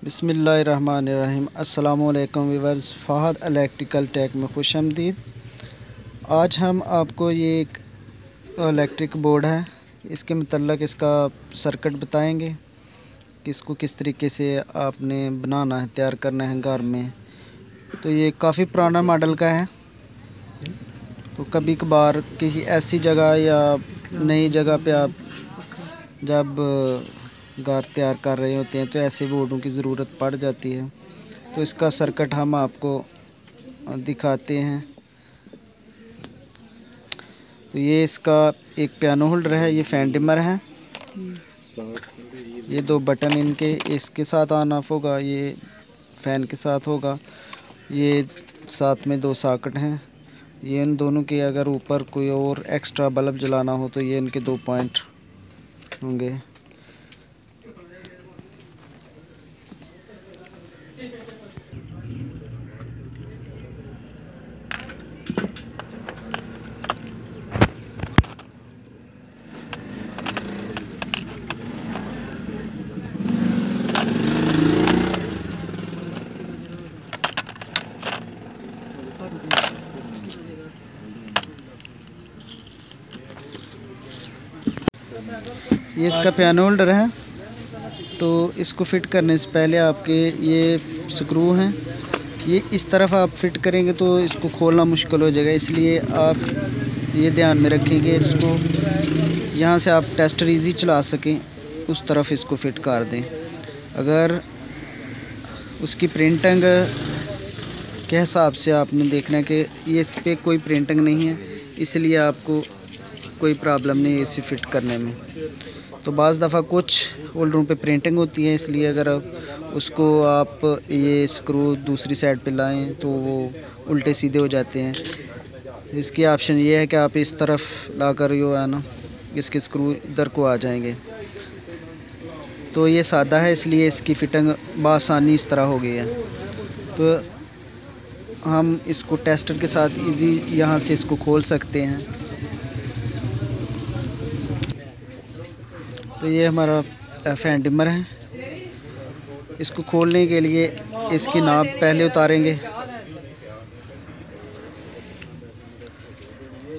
बिस्मिल्लाहिर्रहमानिर्रहीम। अस्सलामुअलैकुम viewers, Fahd electrical take में खुशामदीद। आज हम आपको ये एक इलेक्ट्रिक बोर्ड है, इसके मतलब इसका सर्किट बताएंगे कि इसको किस तरीके से आपने बनाना है, तैयार करना है घर में। तो ये काफ़ी पुराना मॉडल का है, तो कभी कभार किसी ऐसी जगह या नई जगह पे आप जब घर तैयार कर रहे होते हैं तो ऐसे बोर्डों की ज़रूरत पड़ जाती है। तो इसका सर्किट हम आपको दिखाते हैं। तो ये इसका एक पियानो होल्डर है, ये फैन डिमर है, ये दो बटन इनके इसके साथ ऑन ऑफ होगा, ये फ़ैन के साथ होगा। ये साथ में दो सॉकेट हैं, ये इन दोनों के अगर ऊपर कोई और एक्स्ट्रा बल्ब जलाना हो तो ये इनके दो पॉइंट होंगे। ये इसका पियानो होल्डर है। तो इसको फिट करने से पहले आपके ये स्क्रू हैं, ये इस तरफ आप फिट करेंगे तो इसको खोलना मुश्किल हो जाएगा, इसलिए आप ये ध्यान में रखेंगे इसको यहाँ से आप टेस्टर इजी चला सकें उस तरफ इसको फिट कर दें। अगर उसकी प्रिंटिंग के हिसाब से आपने देखना है कि ये इस पर कोई प्रिंटिंग नहीं है, इसलिए आपको कोई प्रॉब्लम नहीं है इसे फिट करने में। तो बाज़ दफ़ा कुछ होल्डरों पे प्रिंटिंग होती है, इसलिए अगर उसको आप ये स्क्रू दूसरी साइड पे लाएं तो वो उल्टे सीधे हो जाते हैं। इसकी ऑप्शन ये है कि आप इस तरफ लाकर जो है ना इसके स्क्रू इधर को आ जाएंगे। तो ये सादा है, इसलिए इसकी फिटिंग बआसानी इस तरह हो गई है। तो हम इसको टेस्टर के साथ इजी यहाँ से इसको खोल सकते हैं। तो ये हमारा फैन डिमर है, इसको खोलने के लिए इसकी नाब पहले उतारेंगे,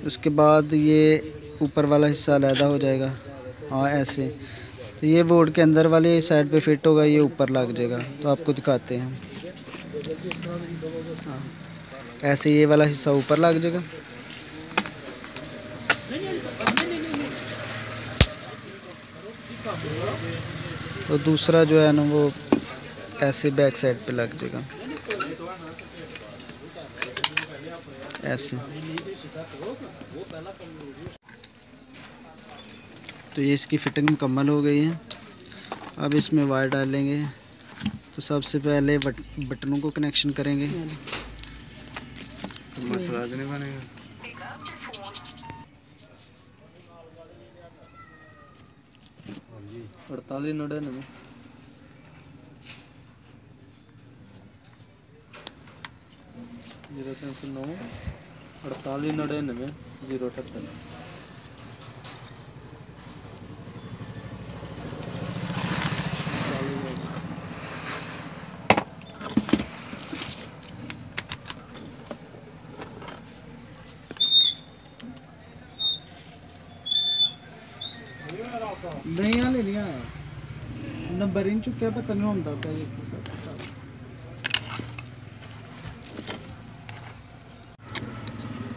उसके बाद ये ऊपर वाला हिस्सा अलहदा हो जाएगा। हाँ ऐसे, तो ये बोर्ड के अंदर वाले साइड पे फिट होगा, ये ऊपर लग जाएगा। तो आपको दिखाते हैं, हाँ ऐसे ये वाला हिस्सा ऊपर लग जाएगा। तो दूसरा जो है ना वो ऐसे बैक साइड पे लग जाएगा ऐसे। तो ये इसकी फिटिंग मुकम्मल हो गई है। अब इसमें वायर डालेंगे। तो सबसे पहले बटनों को कनेक्शन करेंगे। तो मसला नहीं बनेगा। अड़तालीस 99 0309 48 99 078। नहीं आ लिया नंबर इन चुका, पता नहीं होता पे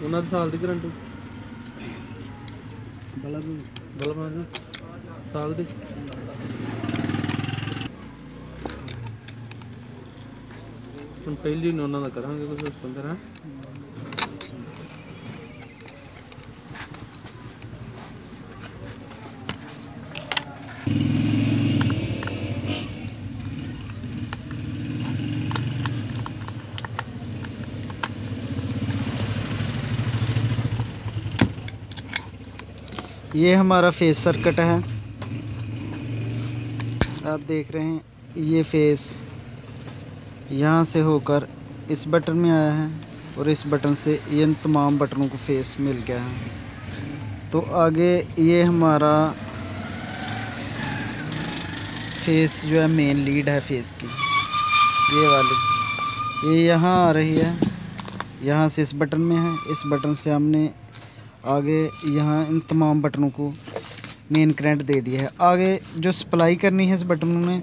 उन्हें साल की गारंटी बल्ब साल की। हम पहली उन्होंने करांगे कुछ 15 ये हमारा फेस सर्किट है, आप देख रहे हैं। ये फेस यहाँ से होकर इस बटन में आया है और इस बटन से इन तमाम बटनों को फेस मिल गया है। तो आगे ये हमारा फेस जो है मेन लीड है फेस की। ये वाली, ये यहाँ आ रही है, यहाँ से इस बटन में है। इस बटन से हमने आगे यहाँ इन तमाम बटनों को मेन करंट दे दिया है। आगे जो सप्लाई करनी है इस बटन में,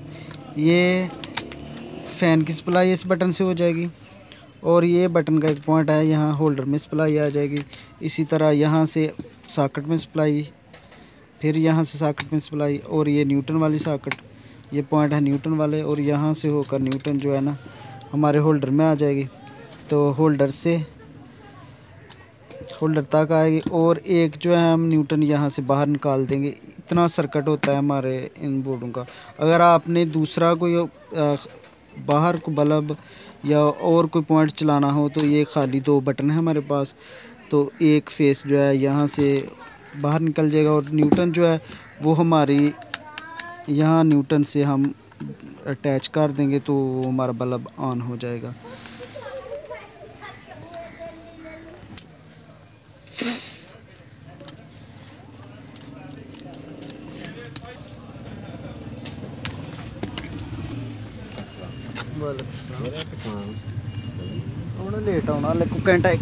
ये फ़ैन की सप्लाई इस बटन से हो जाएगी, और ये बटन का एक पॉइंट है, यहाँ होल्डर में सप्लाई आ जाएगी। इसी तरह यहाँ से सॉकेट में सप्लाई, फिर यहाँ से सॉकेट में सप्लाई, और ये न्यूटन वाली सॉकेट, ये पॉइंट है न्यूटन वाले, और यहाँ से होकर न्यूटन जो है ना हमारे होल्डर में आ जाएगी। तो होल्डर से होल्डर तक आएगी, और एक जो है हम न्यूटन यहाँ से बाहर निकाल देंगे। इतना सर्किट होता है हमारे इन बोर्डों का। अगर आपने दूसरा कोई बाहर को बल्ब या और कोई पॉइंट चलाना हो तो ये खाली 2 बटन है हमारे पास, तो एक फेस जो है यहाँ से बाहर निकल जाएगा, और न्यूटन जो है वो हमारी यहाँ न्यूटन से हम अटैच कर देंगे तो हमारा बल्ब ऑन हो जाएगा। लेट आना घंटा एक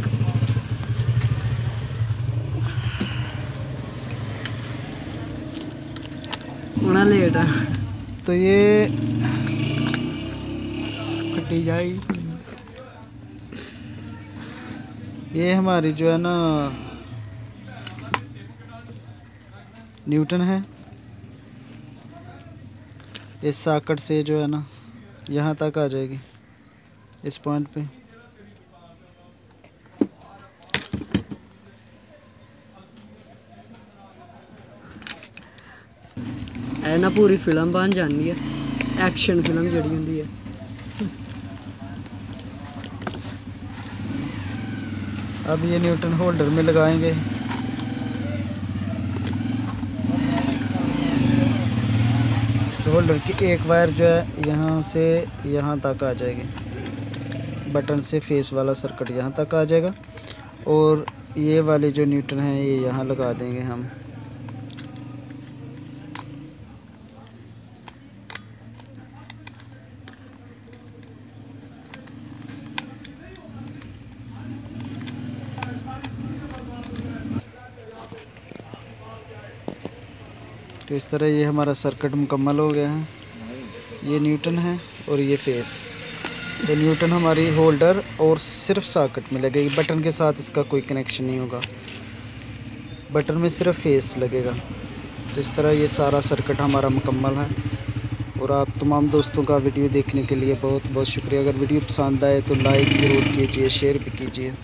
लेट है, तो ये फटी जाएगी। ये हमारी जो है ना न्यूटन है, इस सॉकेट से जो है ना यहाँ तक आ जाएगी, इस पॉइंट पे। है ना पूरी फिल्म बन जाती है, एक्शन फिल्म जड़ी होंगी है। अब ये न्यूटन होल्डर में लगाएंगे। तो होल्डर की एक वायर जो है यहाँ से यहाँ तक आ जाएगी, बटन से फेस वाला सर्किट यहाँ तक आ जाएगा, और ये वाले जो न्यूटन है ये यहाँ लगा देंगे हम। तो इस तरह ये हमारा सर्किट मुकम्मल हो गया है। ये न्यूटन है और ये फेस। तो न्यूटन हमारी होल्डर और सिर्फ सॉकेट में लगेगी, बटन के साथ इसका कोई कनेक्शन नहीं होगा, बटन में सिर्फ फेस लगेगा। तो इस तरह ये सारा सर्किट हमारा मुकम्मल है। और आप तमाम दोस्तों का वीडियो देखने के लिए बहुत बहुत शुक्रिया। अगर वीडियो पसंद आए तो लाइक ज़रूर कीजिए, शेयर भी कीजिए।